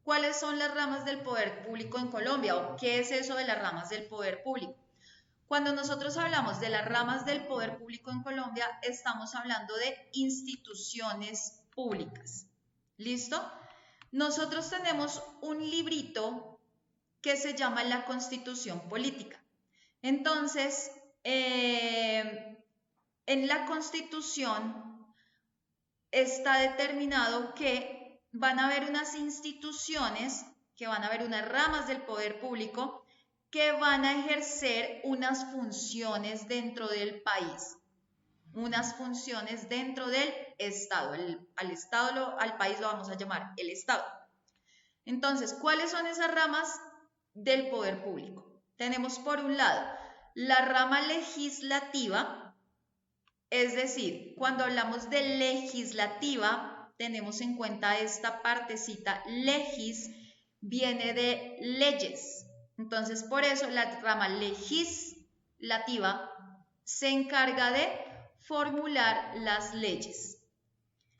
¿Cuáles son las ramas del poder público en Colombia o qué es eso de las ramas del poder público? Cuando nosotros hablamos de las ramas del poder público en Colombia, estamos hablando de instituciones públicas. ¿Listo? Nosotros tenemos un librito que se llama la Constitución Política. Entonces, en la Constitución está determinado que van a haber unas instituciones, que van a haber unas ramas del poder público que van a ejercer unas funciones dentro del país, unas funciones dentro del Estado. Al país lo vamos a llamar el Estado. Entonces, ¿cuáles son esas ramas del poder público? Tenemos por un lado la rama legislativa, es decir, cuando hablamos de legislativa, tenemos en cuenta esta partecita legis, viene de leyes. Entonces, por eso la rama legislativa se encarga de formular las leyes.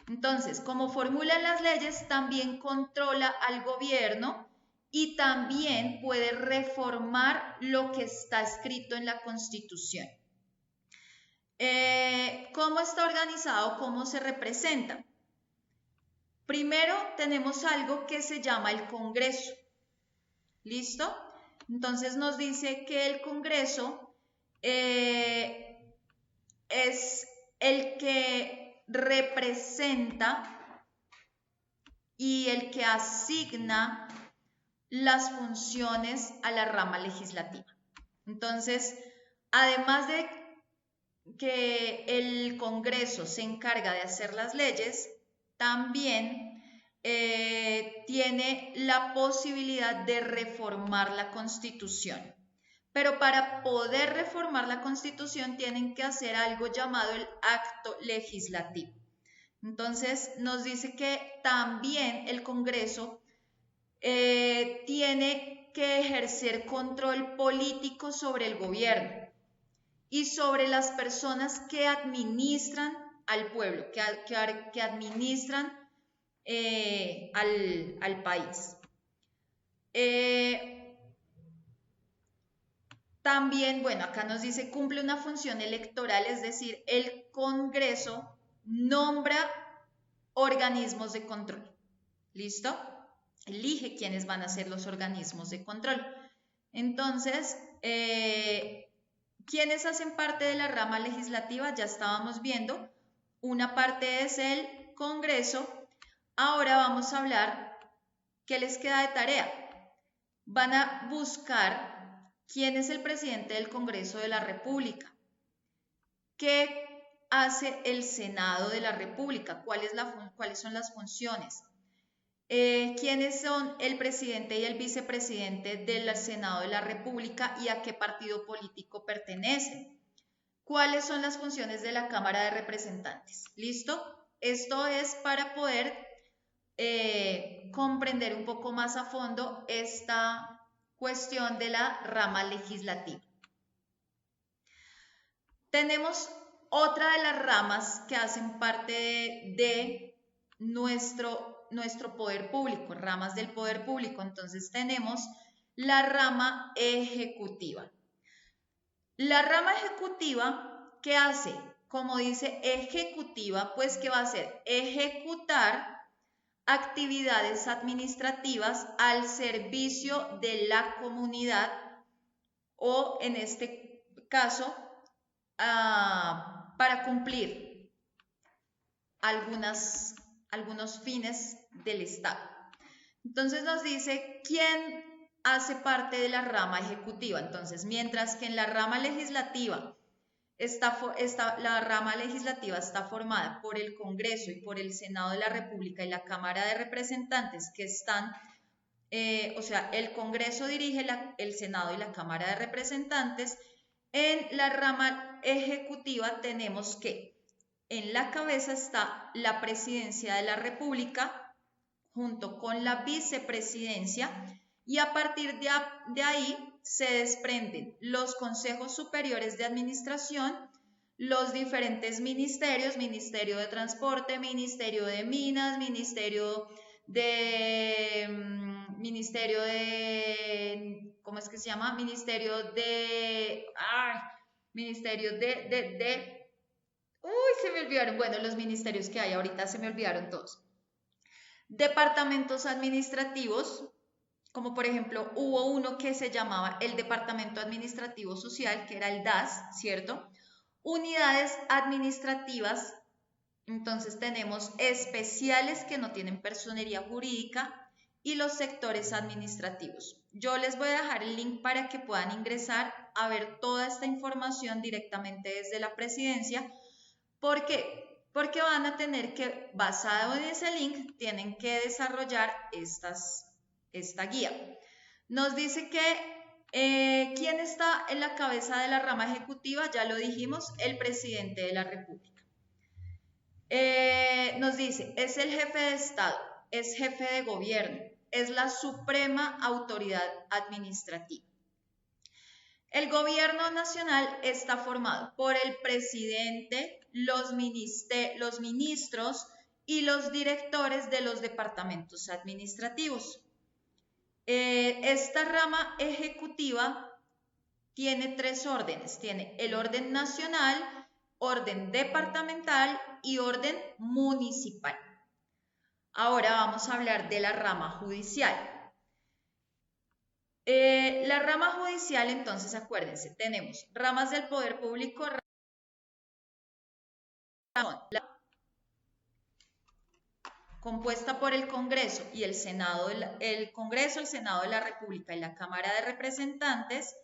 Entonces, como formula las leyes, también controla al gobierno y también puede reformar lo que está escrito en la Constitución. ¿Cómo está organizado? ¿Cómo se representa? Primero tenemos algo que se llama el Congreso. ¿Listo? Entonces nos dice que el Congreso es el que representa y el que asigna las funciones a la rama legislativa. Entonces, además de que el Congreso se encarga de hacer las leyes, también tiene la posibilidad de reformar la Constitución. Pero para poder reformar la Constitución tienen que hacer algo llamado el acto legislativo. Entonces nos dice que también el Congreso tiene que ejercer control político sobre el gobierno y sobre las personas que administran al pueblo, que administran al país. También, bueno, acá nos dice cumple una función electoral, es decir, el Congreso nombra organismos de control. ¿Listo? Elige quiénes van a ser los organismos de control. Entonces, ¿quiénes hacen parte de la rama legislativa? Ya estábamos viendo. Una parte es el Congreso. Ahora vamos a hablar qué les queda de tarea. Van a buscar quién es el presidente del Congreso de la República. ¿Qué hace el Senado de la República? ¿Cuáles son las funciones? ¿Quiénes son el presidente y el vicepresidente del Senado de la República y a qué partido político pertenecen? ¿Cuáles son las funciones de la Cámara de Representantes? ¿Listo? Esto es para poder comprender un poco más a fondo esta cuestión de la rama legislativa. Tenemos otra de las ramas que hacen parte de nuestro poder público, ramas del poder público. Entonces tenemos la rama ejecutiva. La rama ejecutiva, ¿qué hace? Como dice ejecutiva, pues ¿qué va a hacer? Ejecutar actividades administrativas al servicio de la comunidad o en este caso para cumplir algunos fines del Estado. Entonces nos dice quién hace parte de la rama ejecutiva. Entonces, mientras que en la rama legislativa la rama legislativa está formada por el Congreso y por el Senado de la República y la Cámara de Representantes que están, o sea, el Congreso dirige el Senado y la Cámara de Representantes. En la rama ejecutiva tenemos que en la cabeza está la Presidencia de la República junto con la vicepresidencia, y a partir de ahí se desprenden los consejos superiores de administración, los diferentes ministerios, Ministerio de Transporte, Ministerio de Minas, Ministerio de, ¿cómo es que se llama? Uy, se me olvidaron, bueno, los ministerios que hay ahorita se me olvidaron todos. Departamentos administrativos, como por ejemplo hubo uno que se llamaba el Departamento Administrativo Social, que era el DAS, ¿cierto? Unidades administrativas, entonces tenemos especiales que no tienen personería jurídica y los sectores administrativos. Yo les voy a dejar el link para que puedan ingresar a ver toda esta información directamente desde la presidencia. ¿Por qué? Porque van a tener que, basado en ese link, tienen que desarrollar esta guía. Nos dice que ¿quién está en la cabeza de la rama ejecutiva? Ya lo dijimos, el presidente de la República. Nos dice, es el jefe de Estado, es jefe de gobierno, es la suprema autoridad administrativa. El gobierno nacional está formado por el presidente, los ministros y los directores de los departamentos administrativos. Esta rama ejecutiva tiene tres órdenes. Tiene el orden nacional, orden departamental y orden municipal. Ahora vamos a hablar de la rama judicial. La rama judicial, entonces, acuérdense, tenemos ramas del poder público, compuesta por el Congreso y el Senado, el Congreso, el Senado de la República y la Cámara de Representantes.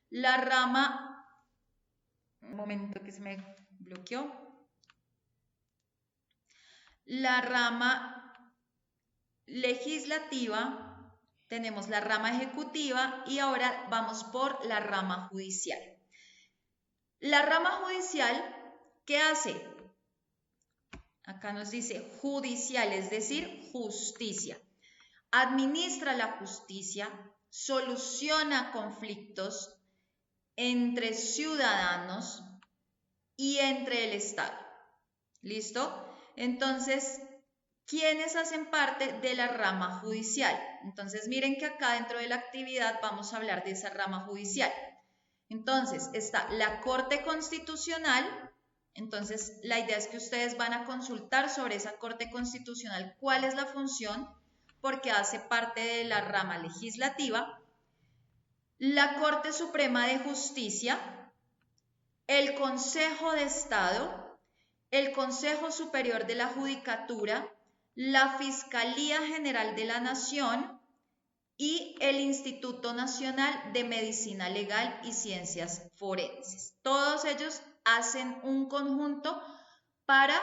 La rama, un momento que se me bloqueó. La rama legislativa, tenemos la rama ejecutiva y ahora vamos por la rama judicial. La rama judicial, ¿qué hace? Acá nos dice judicial, es decir, justicia. Administra la justicia, soluciona conflictos entre ciudadanos y entre el Estado. ¿Listo? Entonces, ¿quiénes hacen parte de la rama judicial? Entonces, miren que acá dentro de la actividad vamos a hablar de esa rama judicial. Entonces, está la Corte Constitucional. Entonces, la idea es que ustedes van a consultar sobre esa Corte Constitucional cuál es la función, porque hace parte de la rama legislativa. La Corte Suprema de Justicia, el Consejo de Estado, el Consejo Superior de la Judicatura, la Fiscalía General de la Nación y el Instituto Nacional de Medicina Legal y Ciencias Forenses. Todos ellos hacen un conjunto para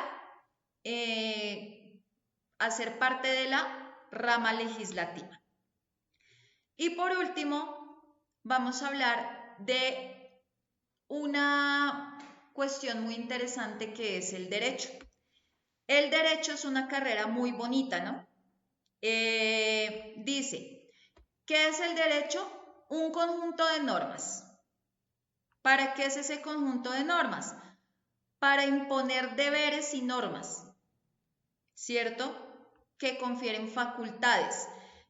hacer parte de la rama legislativa. Y por último, vamos a hablar de una cuestión muy interesante que es el derecho. El derecho es una carrera muy bonita, ¿no? Dice, ¿qué es el derecho? Un conjunto de normas. ¿Para qué es ese conjunto de normas? Para imponer deberes y normas, ¿cierto? Que confieren facultades.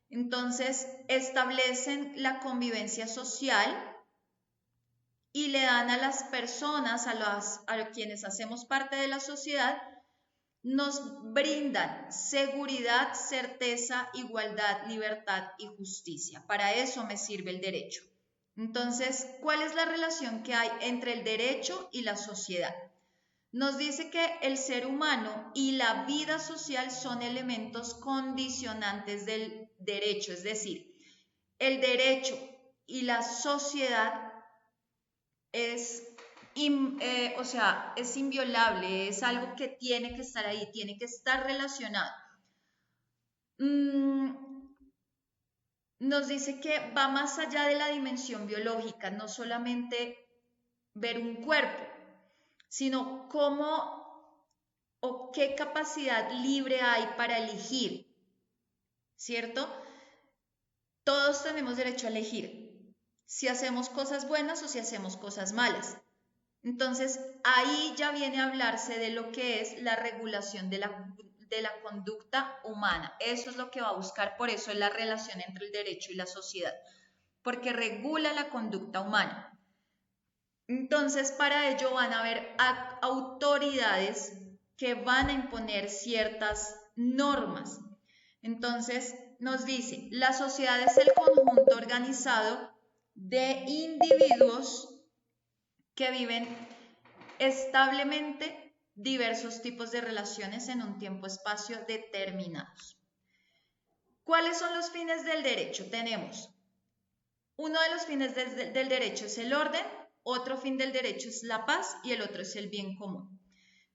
Entonces, establecen la convivencia social y le dan a las personas, a quienes hacemos parte de la sociedad, nos brindan seguridad, certeza, igualdad, libertad y justicia. Para eso me sirve el derecho. Entonces, ¿cuál es la relación que hay entre el derecho y la sociedad? Nos dice que el ser humano y la vida social son elementos condicionantes del derecho, es decir, el derecho y la sociedad es inviolable, es algo que tiene que estar ahí, tiene que estar relacionado. nos dice que va más allá de la dimensión biológica, no solamente ver un cuerpo, sino cómo o qué capacidad libre hay para elegir, ¿cierto? Todos tenemos derecho a elegir si hacemos cosas buenas o si hacemos cosas malas. Entonces, ahí ya viene a hablarse de lo que es la regulación de la conducta humana. Eso es lo que va a buscar, por eso es la relación entre el derecho y la sociedad, porque regula la conducta humana. Entonces, para ello van a haber autoridades que van a imponer ciertas normas. Entonces, nos dice, la sociedad es el conjunto organizado de individuos que viven establemente diversos tipos de relaciones en un tiempo-espacio determinados. ¿Cuáles son los fines del derecho? Tenemos, uno de los fines del derecho es el orden, otro fin del derecho es la paz y el otro es el bien común.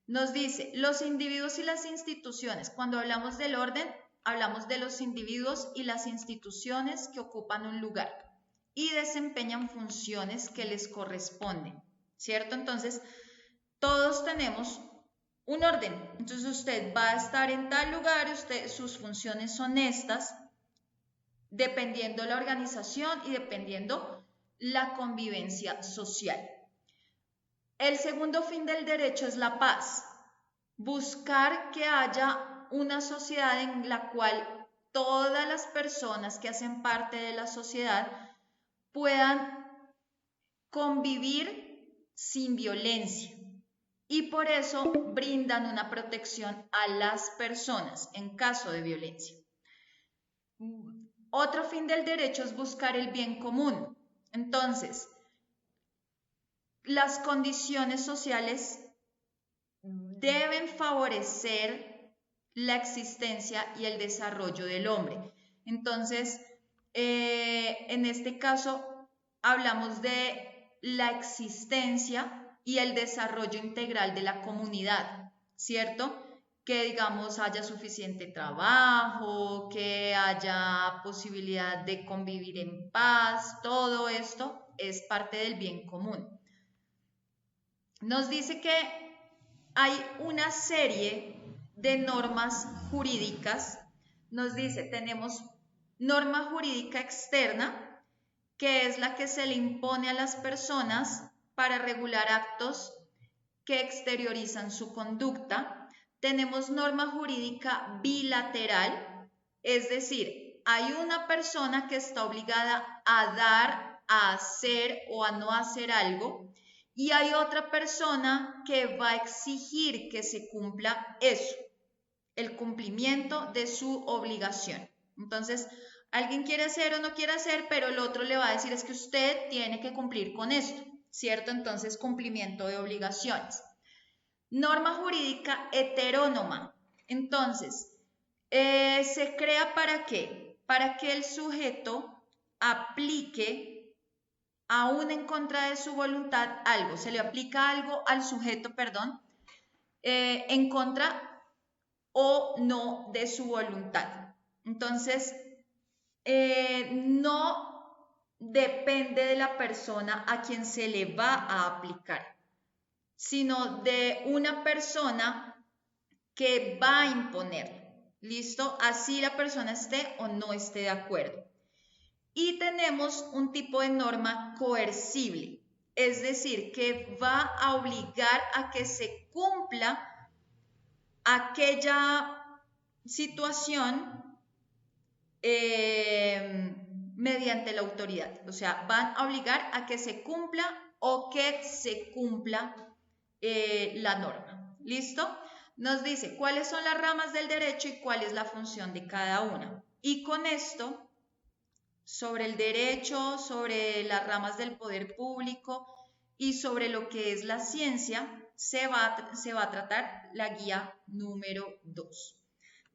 Nos dice, los individuos y las instituciones, cuando hablamos del orden, hablamos de los individuos y las instituciones que ocupan un lugar y desempeñan funciones que les corresponden, ¿cierto? Entonces, todos tenemos un orden. Entonces, usted va a estar en tal lugar, sus funciones son estas, dependiendo la organización y dependiendo la convivencia social. El segundo fin del derecho es la paz. Buscar que haya una sociedad en la cual todas las personas que hacen parte de la sociedad puedan convivir sin violencia y por eso brindan una protección a las personas en caso de violencia. Otro fin del derecho es buscar el bien común. Entonces, las condiciones sociales deben favorecer la existencia y el desarrollo del hombre. Entonces, en este caso, hablamos de la existencia y el desarrollo integral de la comunidad, ¿cierto? Que, digamos, haya suficiente trabajo, que haya posibilidad de convivir en paz, todo esto es parte del bien común. Nos dice que hay una serie de normas jurídicas. Nos dice, tenemos norma jurídica externa, que es la que se le impone a las personas para regular actos que exteriorizan su conducta. Tenemos norma jurídica bilateral, es decir, hay una persona que está obligada a dar, a hacer o a no hacer algo, y hay otra persona que va a exigir que se cumpla eso, el cumplimiento de su obligación. Entonces, alguien quiere hacer o no quiere hacer, pero el otro le va a decir es que usted tiene que cumplir con esto, ¿cierto? Entonces, cumplimiento de obligaciones. Norma jurídica heterónoma. Entonces, ¿se crea para qué? Para que el sujeto aplique aún en contra de su voluntad algo, se le aplica algo al sujeto, perdón, en contra o no de su voluntad. Entonces, no depende de la persona a quien se le va a aplicar, sino de una persona que va a imponerlo. ¿Listo? Así la persona esté o no esté de acuerdo. Y tenemos un tipo de norma coercible, es decir, que va a obligar a que se cumpla aquella situación mediante la autoridad. O sea, van a obligar a que se cumpla o que se cumpla la norma. ¿Listo? Nos dice cuáles son las ramas del derecho y cuál es la función de cada una. Y con esto sobre el derecho, sobre las ramas del poder público y sobre lo que es la ciencia, se va a tratar la guía número 2.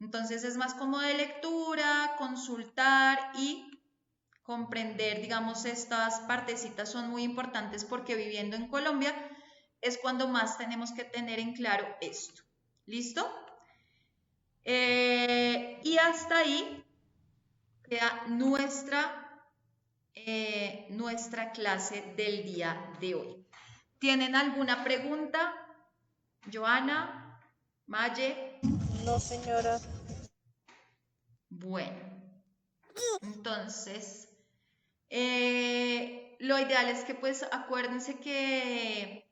Entonces es más como de lectura, consultar y comprender, digamos, estas partecitas son muy importantes porque viviendo en Colombia es cuando más tenemos que tener en claro esto. ¿Listo? Y hasta ahí queda nuestra clase del día de hoy. ¿Tienen alguna pregunta? Joana, Maye. No, señora. Bueno, entonces, lo ideal es que pues acuérdense que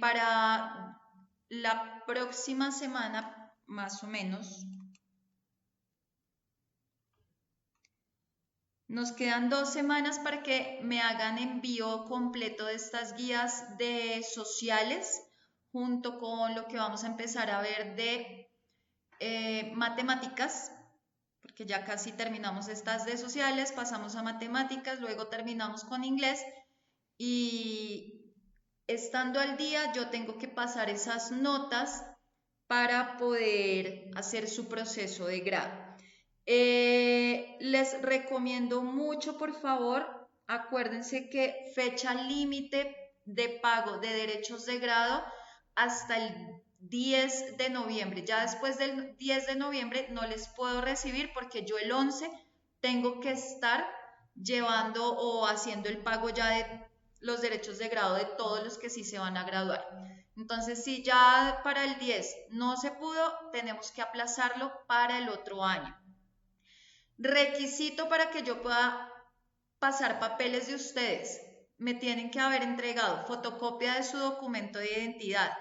para la próxima semana, más o menos, nos quedan 2 semanas para que me hagan envío completo de estas guías de sociales, junto con lo que vamos a empezar a ver de matemáticas, porque ya casi terminamos estas de sociales, pasamos a matemáticas, luego terminamos con inglés y estando al día yo tengo que pasar esas notas para poder hacer su proceso de grado. Les recomiendo mucho, por favor, acuérdense que fecha límite de pago de derechos de grado hasta el 10 de noviembre. Ya después del 10 de noviembre no les puedo recibir porque yo el 11 tengo que estar llevando o haciendo el pago ya de los derechos de grado de todos los que sí se van a graduar. Entonces, si ya para el 10 no se pudo, tenemos que aplazarlo para el otro año. Requisito para que yo pueda pasar papeles de ustedes. Me tienen que haber entregado fotocopia de su documento de identidad,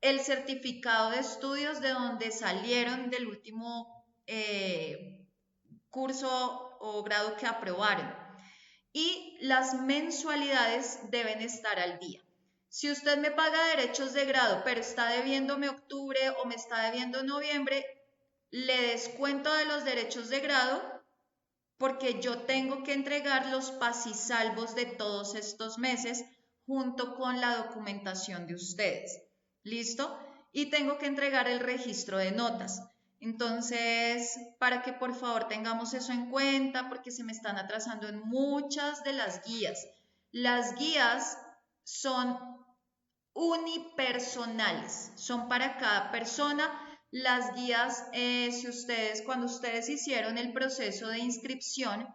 el certificado de estudios de donde salieron del último curso o grado que aprobaron. Y las mensualidades deben estar al día. Si usted me paga derechos de grado, pero está debiéndome octubre o me está debiendo noviembre, le descuento de los derechos de grado porque yo tengo que entregar los pasisalvos de todos estos meses junto con la documentación de ustedes. ¿Listo? Y tengo que entregar el registro de notas. Entonces, para que por favor tengamos eso en cuenta, porque se me están atrasando en muchas de las guías. Las guías son unipersonales, son para cada persona. Las guías, cuando ustedes hicieron el proceso de inscripción,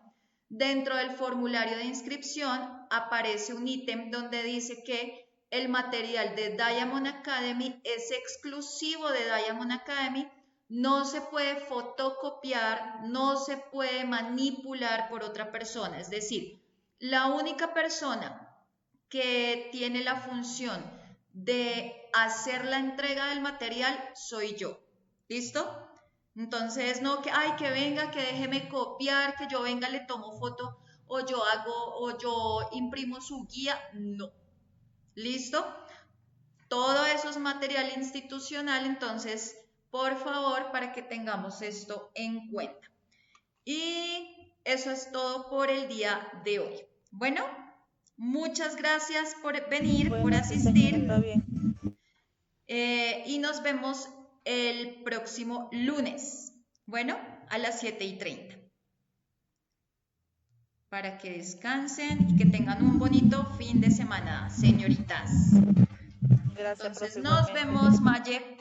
dentro del formulario de inscripción aparece un ítem donde dice que el material de Diamond Academy es exclusivo de Diamond Academy, no se puede fotocopiar, no se puede manipular por otra persona. Es decir, la única persona que tiene la función de hacer la entrega del material soy yo. ¿Listo? Entonces, no que, ay, que venga, que déjeme copiar, que yo venga, le tomo foto, o yo imprimo su guía. No. ¿Listo? Todo eso es material institucional, entonces, por favor, para que tengamos esto en cuenta. Y eso es todo por el día de hoy. Bueno, muchas gracias por venir, por asistir. Sí, está bien. Y nos vemos el próximo lunes. Bueno, a las 7:30. Para que descansen y que tengan un bonito fin de semana, señoritas. Gracias, Entonces, profe, nos igualmente. vemos, Maye.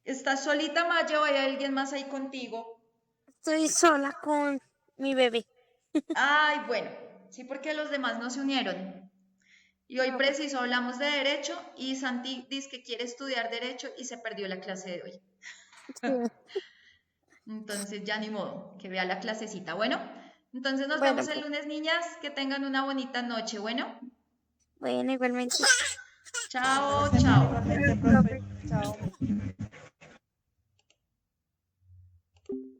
¿Estás solita, Maye, o hay alguien más ahí contigo? Estoy sola con mi bebé. Ay, bueno, sí, porque los demás no se unieron. Y hoy No, preciso hablamos de derecho y Santi dice que quiere estudiar derecho y se perdió la clase de hoy. sí. Entonces ya ni modo, que vea la clasecita. Bueno, entonces nos Bueno, vemos el lunes, niñas. Que tengan una bonita noche. Bueno, bueno, igualmente. chao, Gracias, chao. igualmente, profe. Chao.